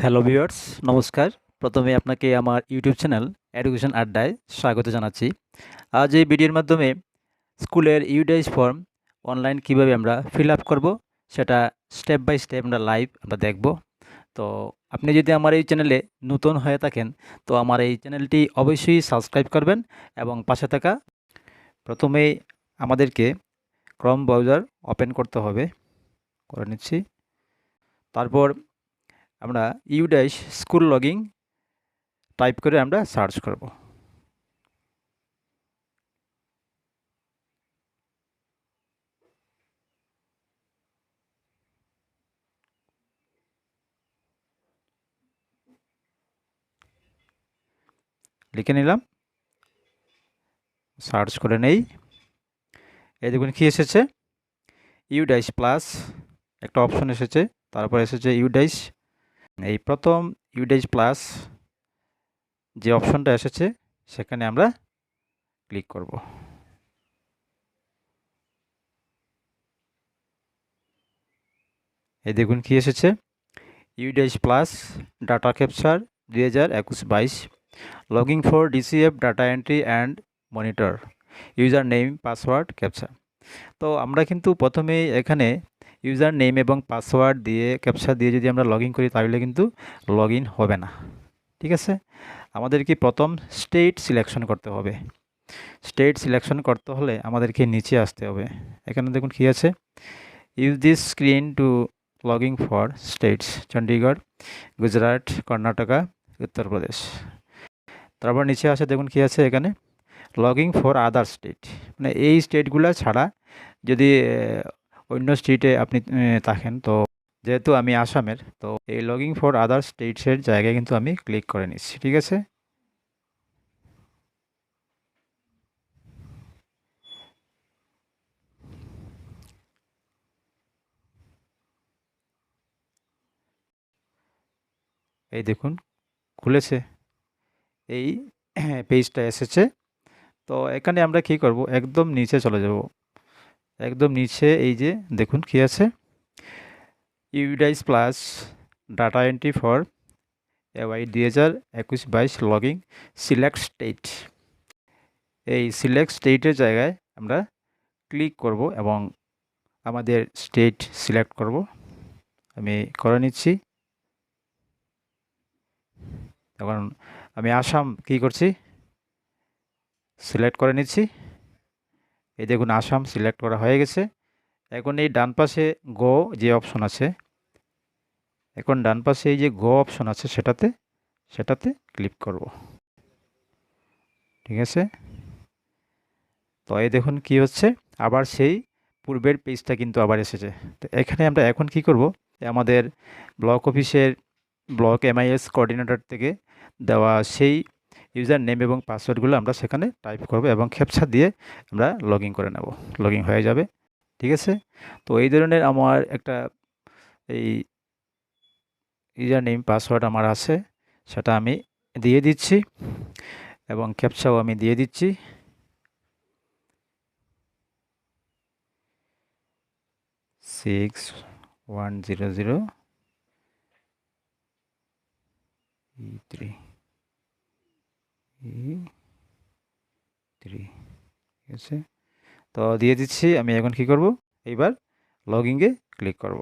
Hello viewers, নমস্কার। প্রথমে আপনাকে আমার ইউটিউব চ্যানেল এডুকেশন আড্ডায় স্বাগত জানাচ্ছি। আজ এই ভিডিওর মাধ্যমে স্কুলের ইউডাইস ফর্ম অনলাইন কিভাবে আমরা ফিল আপ করব সেটা স্টেপ বাই স্টেপ আমরা দেখব। তো আপনি যদি আমার এই চ্যানেলে নতুন হয়ে থাকেন তো আমার এই চ্যানেলটি অবশ্যই সাবস্ক্রাইব করবেন এবং পাশে থাকা প্রথমেই আমাদেরকে ক্রোম ব্রাউজার ওপেন করতে হবে। করে নিচ্ছি। তারপর আমরা ইউডাইস স্কুল লগিং টাইপ করে আমরা সার্চ করব। লিখে নিলাম, সার্চ করে নেই। এই দেখুন কি এসেছে, ইউডাইস প্লাস একটা অপশন এসেছে, তারপর এসেছে ইউডাইস। এই প্রথম ইউডাইস প্লাস যে অপশনটা এসেছে সেখানে আমরা ক্লিক করব। এই দেখুন কি এসেছে, UDISE plus data capture 2021-22 logging for DCF data entry and monitor user name password capture. তো আমরা কিন্তু প্রথমেই এখানে ইউজার নেম এবং পাসওয়ার্ড দিয়ে ক্যাপচা দিয়ে যদি আমরা লগ ইন করি তাহলে কিন্তু লগ ইন হবে না। ঠিক আছে, আমাদেরকে প্রথম স্টেট সিলেকশন করতে হবে। স্টেট সিলেকশন করতে হলে আমাদেরকে নিচে আসতে হবে। এখানে দেখুন কি আছে, use this screen to login for states Chandigarh, Gujarat, Karnataka, Uttar Pradesh. তারপর নিচে আসে দেখুন কি আছে এখানে, লগিং ফর আদার স্টেট, মানে এই স্টেটগুলো ছাড়া যদি অন্য স্টেটে আপনি থাকেন, তো যেহেতু আমি আসামের, তো এই লগিং ফর আদার স্টেটসের জায়গায় কিন্তু আমি ক্লিক করে নিচ্ছি। ঠিক আছে, এই দেখুন খুলেছে, এই পেজটা এসেছে। তো এখানে আমরা কি করব, একদম নিচে চলে যাব। একদম নিচে এই যে দেখুন কি আছে, UDISE plus data entry for AY 2021-22 logging select state. এই সিলেক্ট স্টেটের জায়গায় আমরা ক্লিক করব এবং আমাদের স্টেট সিলেক্ট করব। আমি করে নিচ্ছি। এখন আমি আসাম কি করছি, সিলেক্ট করে নিচ্ছি। এই দেখুন আসাম সিলেক্ট করা হয়ে গেছে। এখন এই ডান পাশে গো যে অপশন আছে, এখন ডান পাশে এই যে গো অপশন আছে সেটাতে ক্লিক করব। ঠিক আছে, তো এই দেখুন কি হচ্ছে, আবার সেই পূর্বের পেজটা কিন্তু আবার এসেছে। তো এখানে আমরা এখন কি করব, আমাদের ব্লক অফিসের ব্লক এমআইএস কোঅর্ডিনেটর থেকে দেওয়া সেই ইউজার নেম এবং পাসওয়ার্ডগুলো আমরা সেখানে টাইপ করব এবং ক্যাপচা দিয়ে আমরা লগ ইন করে নেব, লগ ইন হয়ে যাবে। ঠিক আছে, তো এই ধরনের আমার একটা এই ইউজার নেম পাসওয়ার্ড আমার আছে, সেটা আমি দিয়ে দিচ্ছি এবং ক্যাপচাও আমি দিয়ে দিচ্ছি। 6100E3 ঠিক আছে, তো দিয়ে দিচ্ছি। আমি এখন কি করব, এইবার লগইনে ক্লিক করব।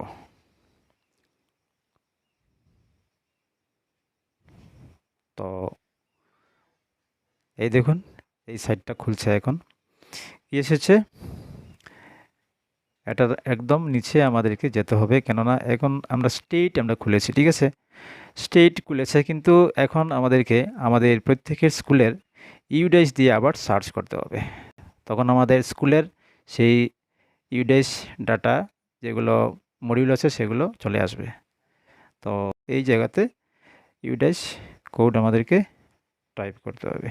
তো এই দেখুন এই সাইটটা খুলছে। এখন কি এসেছে, এটার একদম নিচে আমাদেরকে যেতে হবে, কেননা এখন আমরা স্টেট আমরা খুলেছি। ঠিক আছে, স্টেট খুলেছে, কিন্তু এখন আমাদেরকে আমাদের প্রত্যেকের স্কুলের ইউডাইস দিয়ে আবার সার্চ করতে হবে। তখন আমাদের স্কুলের সেই ইউডাইস ডাটা যেগুলো মডিউল আছে সেগুলো চলে আসবে। তো এই জায়গাতে ইউডাইস কোড আমাদেরকে টাইপ করতে হবে।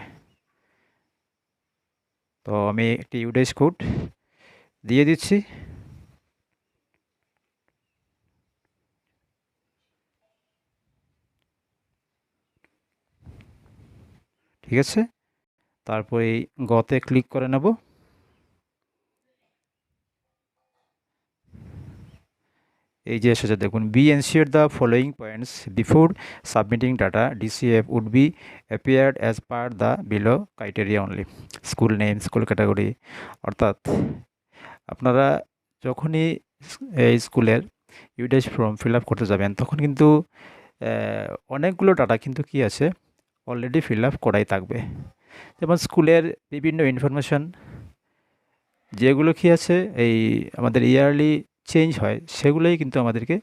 তো আমি একটি ইউডাইস কোড দিয়ে দিচ্ছি। ঠিক আছে, তারপর এই গতে ক্লিক করে নেব। এই যে এসেছে দেখুন, be ensure the following points before submitting data DCF would be appeared as per the below criteria only. School name, school category, অর্থাৎ আপনারা যখনই এই স্কুলের ইউডাইস ফর্ম ফিল আপ করতে যাবেন তখন কিন্তু অনেকগুলো ডাটা কিন্তু কি আছে, অলরেডি ফিল আপ করাই থাকবে। যেমন স্কুলের বিভিন্ন ইনফরমেশন যেগুলো কি আছে, এই আমাদের ইয়ারলি চেঞ্জ হয় সেগুলোই কিন্তু আমাদেরকে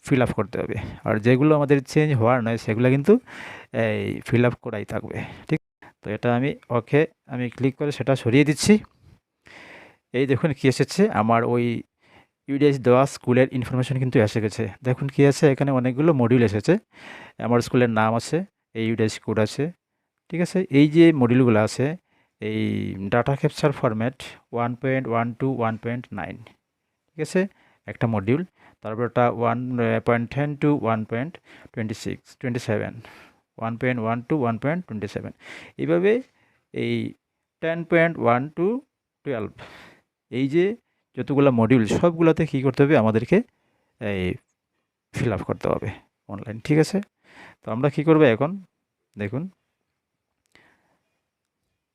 ফিল আপ করতে হবে। আর যেগুলো আমাদের চেঞ্জ হওয়ার নয় সেগুলো কিন্তু এই ফিল আপ করাই থাকবে। ঠিক, তো এটা আমি ক্লিক করে সেটা সরিয়ে দিচ্ছি। এই দেখুন কি এসেছে, আমার ওই ইউডিএস দেওয়া স্কুলের ইনফরমেশন কিন্তু এসে গেছে। দেখুন কি আছে, এখানে অনেকগুলো মডিউল এসেছে, আমার স্কুলের নাম আছে, এই ইউডিএস কোড আছে। ঠিক আছে, এই যে মডিউলগুলো আছে, এই ডাটা ক্যাপচার ফরম্যাট 1.1 to 1.9, ঠিক আছে, একটা মডিউল। তারপর এটা 1.10 to 1.27, 1.1 to 1.27, এইভাবে এই 10.1 to 12, এই যে যতগুলো মডিউল সবগুলোতে কী করতে হবে আমাদেরকে এই ফিল আপ করতে হবে অনলাইন। ঠিক আছে, তো আমরা কি করব এখন দেখুন,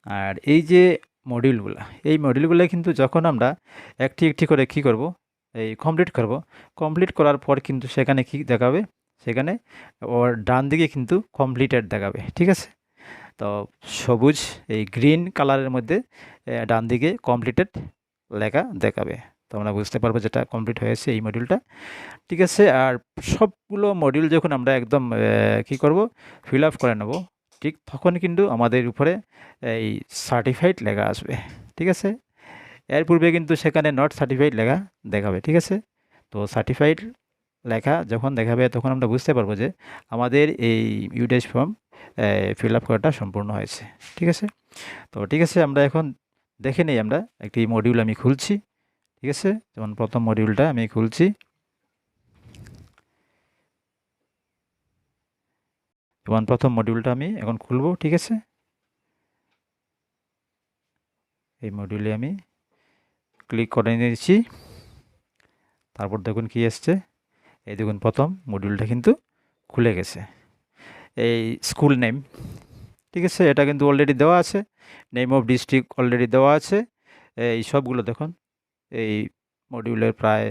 আর এই যে মডিউলগুলো কিন্তু যখন আমরা একটি একটি করে কি করব, এই কমপ্লিট করার পর কিন্তু সেখানে কি দেখাবে, সেখানে ওর ডান দিকে কিন্তু কমপ্লিটেড দেখাবে। ঠিক আছে, তো সবুজ এই গ্রিন কালারের মধ্যে ডান দিকে কমপ্লিটেড লেখা দেখাবে। তো আমরা বুঝতে পারবো যেটা কমপ্লিট হয়েছে এই মডিউলটা। ঠিক আছে, আর সবগুলো মডিউল যখন আমরা একদম কি করব, ফিল আপ করে নেব, ঠিক তখন কিন্তু আমাদের উপরে এই সার্টিফাইড লেখা আসবে। ঠিক আছে, এর পূর্বে কিন্তু সেখানে নট সার্টিফাইড লেখা দেখাবে। ঠিক আছে, তো সার্টিফাইড লেখা যখন দেখাবে তখন আমরা বুঝতে পারবো যে আমাদের এই ইউডাইস ফর্ম ফিল আপ করাটা সম্পূর্ণ হয়েছে। ঠিক আছে, তো ঠিক আছে, আমরা এখন দেখে নেই, আমরা একটি মডিউল আমি খুলছি। ঠিক আছে, যেমন প্রথম মডিউলটা আমি খুলছি, যেমন প্রথম মডিউলটা আমি এখন খুলবো। ঠিক আছে, এই মডিউলে আমি ক্লিক করে নিয়েছি। তারপর দেখুন কি আসছে, এই দেখুন প্রথম মডিউলটা কিন্তু খুলে গেছে। এই স্কুল নেম, ঠিক আছে, এটা কিন্তু অলরেডি দেওয়া আছে, নেম অফ ডিস্ট্রিক্ট অলরেডি দেওয়া আছে। এই সবগুলো দেখুন, এই মডিউলের প্রায়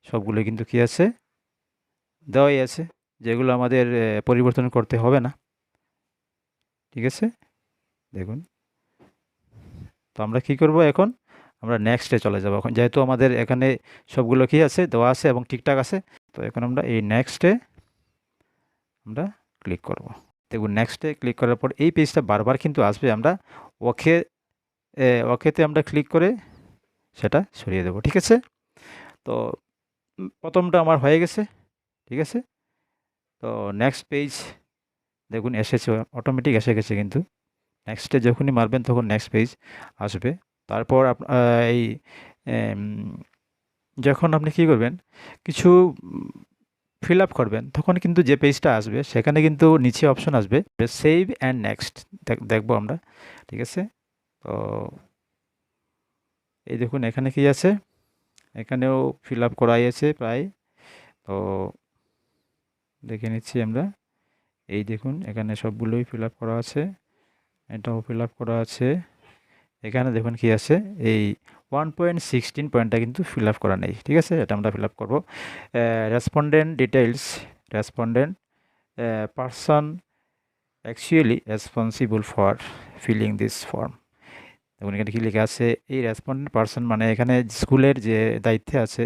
সবগুলো কিন্তু কি আছে, দেওয়াই আছে, যেগুলো আমাদের পরিবর্তন করতে হবে না। ঠিক আছে, দেখুন, তো আমরা কি করব এখন, আমরা নেক্সটে চলে যাব এখন, যেহেতু আমাদের এখানে সবগুলো কি আছে, দেওয়া আছে এবং ঠিকঠাক আছে। তো এখন আমরা এই নেক্সটে আমরা ক্লিক করব। দেখুন নেক্সটে ক্লিক করার পর এই পেজটা বারবার কিন্তু আসবে, আমরা ওকে ওকেতে আমরা ক্লিক করে সেটা সরিয়ে দেব। ঠিক আছে, তো প্রথমটা আমার হয়ে গেছে। ঠিক আছে, তো নেক্সট পেজ দেখুন এসেছে, অটোমেটিক এসে গেছে, কিন্তু নেক্সটে যখনই মারবেন তখন নেক্সট পেজ আসবে। তারপর এই যখন আপনি কী করবেন, কিছু ফিল আপ করবেন তখন কিন্তু যে পেজটা আসবে সেখানে কিন্তু নিচে অপশন আসবে সেভ অ্যান্ড নেক্সট, দেখবো আমরা। ঠিক আছে, তো এই দেখুন এখানে কি আছে, এখানেও ফিল আপ করাই আছে প্রায়। তো দেখে নিচ্ছি আমরা, এই দেখুন এখানে সবগুলোই ফিল আপ করা আছে, এটাও ফিল আপ করা আছে। এখানে দেখুন কি আছে, এই 1.16 পয়েন্টটা কিন্তু ফিল আপ করা নেই। ঠিক আছে, এটা আমরা ফিল আপ করবো। Respondent details, respondent person actually responsible for filling this form. দেখুন এখানে কি লেখা আছে, এই রেসপন্ডেন্ট পারসন মানে এখানে স্কুলের যে দায়িত্বে আছে,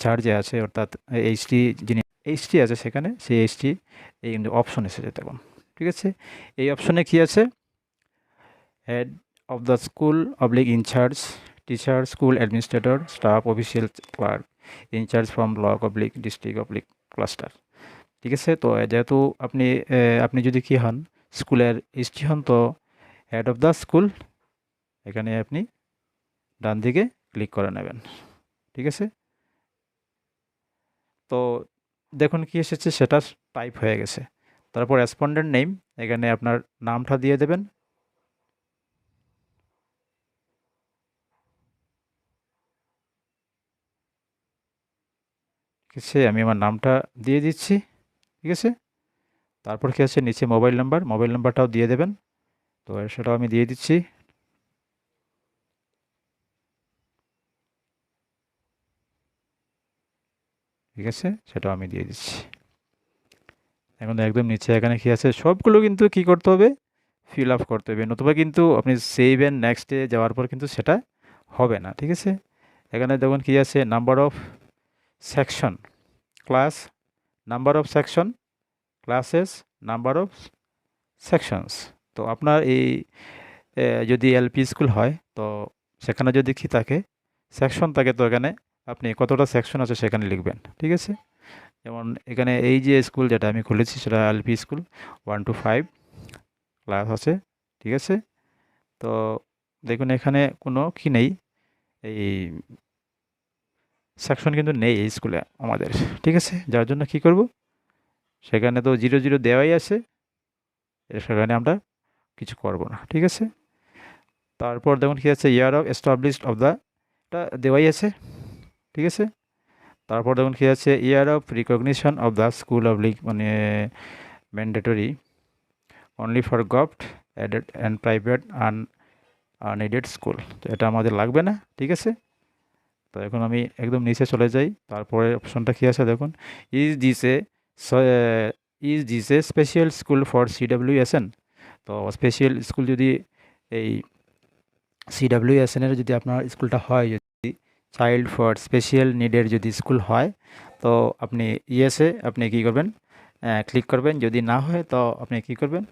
চার্জে আছে, অর্থাৎ এইচটি যিনি এইচটি আছে সেখানে, সেই এইচটি এই কিন্তু অপশন এসেছে দেখুন। ঠিক আছে, এই অপশনে কি আছে, head of the school oblique in charge, teacher, school administrator, staff, official, clerk, in charge from block oblique district oblique cluster। ঠিক আছে, তো যেহেতু আপনি যদি কি হন, স্কুলের এসটি হন, তো হেড অফ দ্য স্কুল, এখানে আপনি ডান দিকে ক্লিক করে নেবেন। ঠিক আছে, তো দেখুন কি এসেছে, সেটা টাইপ হয়ে গেছে। তারপর রেসপন্ডেন্ট নেম, এখানে আপনার নামটা দিয়ে দেবেন। ঠিক আছে, আমি আমার নামটা দিয়ে দিচ্ছি, ঠিক আছে। তারপর কি আছে, নিচে মোবাইল নাম্বারটাও দিয়ে দেবেন, তো সেটাও আমি দিয়ে দিচ্ছি। ঠিক আছে, সেটাও আমি দিয়ে দিচ্ছি। এখন একদম নিচে এখানে কি আছে, সবগুলো কিন্তু কি করতে হবে, ফিল আপ করতে হবে, নতুবা কিন্তু আপনি সেভ অ্যান্ড নেক্সটে যাওয়ার পর কিন্তু সেটা হবে না, ঠিক আছে। এখানে দেখুন কি আছে, number of section, class, number of section, classes, number of sections. তো আপনার এই যদি এলপি স্কুল হয় তো সেখানে যদি কি থাকে, সেকশন থাকে, তো এখানে আপনি কতটা সেকশন আছে সেখানে লিখবেন, ঠিক আছে। যেমন এখানে এই যে স্কুল যেটা আমি খুলেছি সেটা এলপি স্কুল 1 to 5 ক্লাস আছে, ঠিক আছে। তো দেখুন এখানে কোনো কি নেই, এই সেকশন কিন্তু নেই এই স্কুলে আমাদের, ঠিক আছে। যার জন্য কি করব, সেখানে তো 0 0 দেওয়াই আছে, সেখানে আমরা কিছু করব না, ঠিক আছে। তারপর দেখুন কি আছে, year of established of the, এটা দেওয়াই আছে, ঠিক আছে। তারপর দেখুন কি আছে, year of recognition of the school of league, মানে mandatory only for government aided and private unaided school, তো এটা আমাদের লাগবে না, ঠিক আছে। তো এখন আমি একদম নিচে চলে যাই, তারপরে অপশনটা কী আছে দেখুন, is this A is this a special school for CWSN. তো স্পেশাল স্কুল যদি এই সিডাব্লিউএসএনের যদি আপনার স্কুলটা হয়, যদি চাইল্ড ফর স্পেশাল নিডের যদি স্কুল হয়, তো আপনি ইয়েসে আপনি কী করবেন, ক্লিক করবেন। যদি না হয় তো আপনি কী করবেন,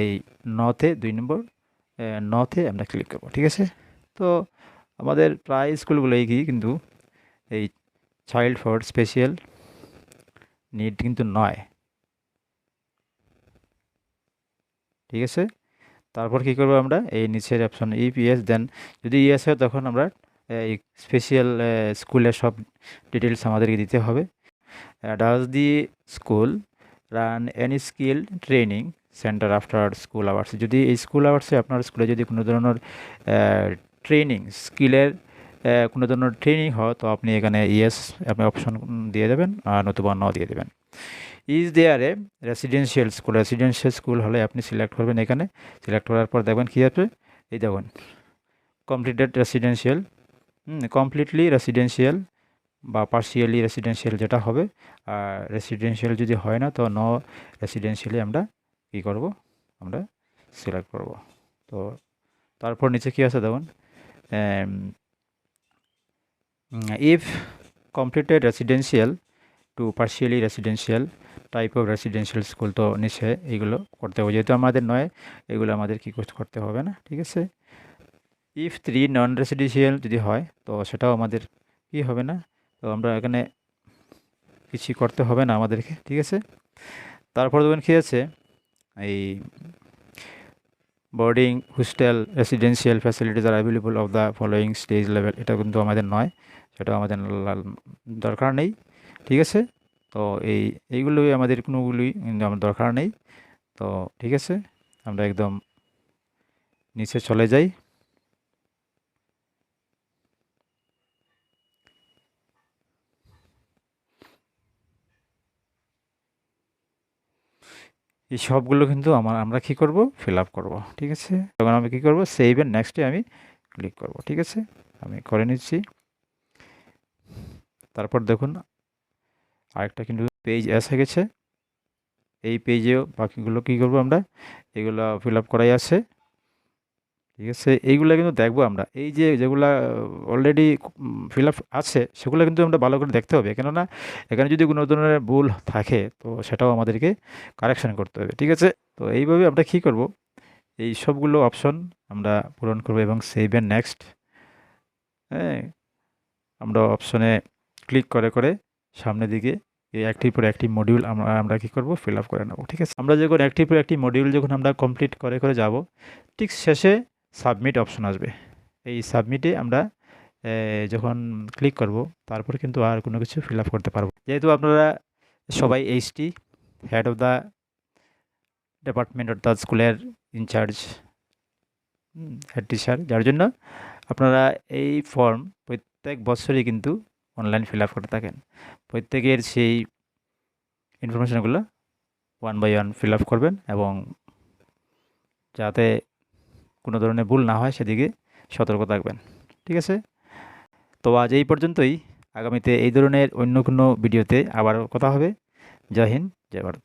এই নথে 2 নম্বর নথে আমরা ক্লিক করব, ঠিক আছে। তো আমাদের প্রায় স্কুলগুলোই কি কিন্তু এই চাইল্ড ফর স্পেশাল নিড কিন্তু নয়, ঠিক আছে। তারপর কি করবো, আমরা এই নিচের অপশন ইফ ইয়েস দেন, যদি ইয়েস হয় তখন আমরা এই স্পেশাল স্কুলের সব ডিটেলস আমাদেরকে দিতে হবে। Does the school run any skill training centre after school hours, যদি এই স্কুল আওয়ার্সে আপনার স্কুলে যদি কোনো ধরনের ট্রেনিং স্কিলের কোনো ধরনের ট্রেনিং হয়, তো আপনি এখানে ইয়েস আপনি অপশন দিয়ে দেবেন, আর নতুবা ন দিয়ে দেবেন। Is there a residential school হলে আপনি সিলেক্ট করবেন, এখানে সিলেক্ট করার পর দেখবেন কী আছে, এই দেখুন কমপ্লিটেড রেসিডেন্সিয়াল, কমপ্লিটলি রেসিডেন্সিয়াল বা পার্সিয়ালি রেসিডেন্সিয়াল যেটা হবে। আর রেসিডেন্সিয়াল যদি হয় না, তো নো রেসিডেন্সিয়ালি আমরা কী করব, আমরা সিলেক্ট করব। তো তারপর নিচে কী আছে দেখুন, if completed residential to partially residential type of residential school, তো নিচে এইগুলো করতে হবে, যেহেতু আমাদের নয় এগুলো আমাদের কী করতে হবে না, ঠিক আছে। ইফ 3 নন রেসিডেন্সিয়াল যদি হয়, তো সেটাও আমাদের কি হবে না, তো আমরা এখানে কিছু করতে হবে না আমাদেরকে, ঠিক আছে। তারপর দেখবেন কী আছে, এই boarding hostel residential facilities R available of the following stage level, এটা কিন্তু আমাদের নয়, সেটাও আমাদের দরকার নেই, ঠিক আছে। তো এইগুলোই আমাদের কোনোগুলোই কিন্তু আমার দরকার নেই। তো ঠিক আছে, আমরা একদম নিচে চলে যাই। এই সবগুলো কিন্তু আমরা কি করব, ফিল আপ করবো, ঠিক আছে। তখন আমি কি করব, সেভ এন্ড নেক্সটে আমি ক্লিক করব, ঠিক আছে। আমি করে নিচ্ছি। তারপর দেখুন আরেকটা কিন্তু পেজ এসে গেছে, এই পেজেও বাকিগুলো কি করব, আমরা এগুলো ফিল আপ করাই আছে, ঠিক আছে। এইগুলো কিন্তু দেখবো আমরা, এই যে যেগুলা অলরেডি ফিল আপ আছে সেগুলো কিন্তু আমরা ভালো করে দেখতে হবে, কেননা এখানে যদি কোনো ধরনের ভুল থাকে তো সেটাও আমাদেরকে কারেকশন করতে হবে, ঠিক আছে। তো এইভাবে আমরা কী করব, এই সবগুলো অপশন আমরা পূরণ করব এবং সেভ এন্ড নেক্সট, হ্যাঁ, আমরা অপশনে ক্লিক করে করে সামনের দিকে এই একটির পর একটি মডিউল আমরা কী করব, ফিল আপ করে নেব, ঠিক আছে। আমরা যখন একটির পর একটি মডিউল যখন আমরা কমপ্লিট করে করে যাব, ঠিক শেষে সাবমিট অপশন আসবে। এই সাবমিটে আমরা যখন ক্লিক করব, তারপর কিন্তু আর কোনো কিছু ফিল আপ করতে পারবো, যেহেতু আপনারা সবাই HT head of the department অর্থাৎ স্কুলের ইনচার্জ হেড টিচার, যার জন্য আপনারা এই ফর্ম প্রত্যেক বছরই কিন্তু অনলাইন ফিল আপ করে থাকেন, প্রত্যেকের সেই ইনফরমেশনগুলো 1 বাই 1 ফিল আপ করবেন এবং যাতে কোনো ধরনের ভুল না হয় সেদিকে সতর্ক থাকবেন। ঠিক আছে? তো আজ এই পর্যন্তই। আগামীতে এই ধরনের অন্য কোনো ভিডিওতে আবার কথা হবে। জয় হিন্দ, জয় ভারত।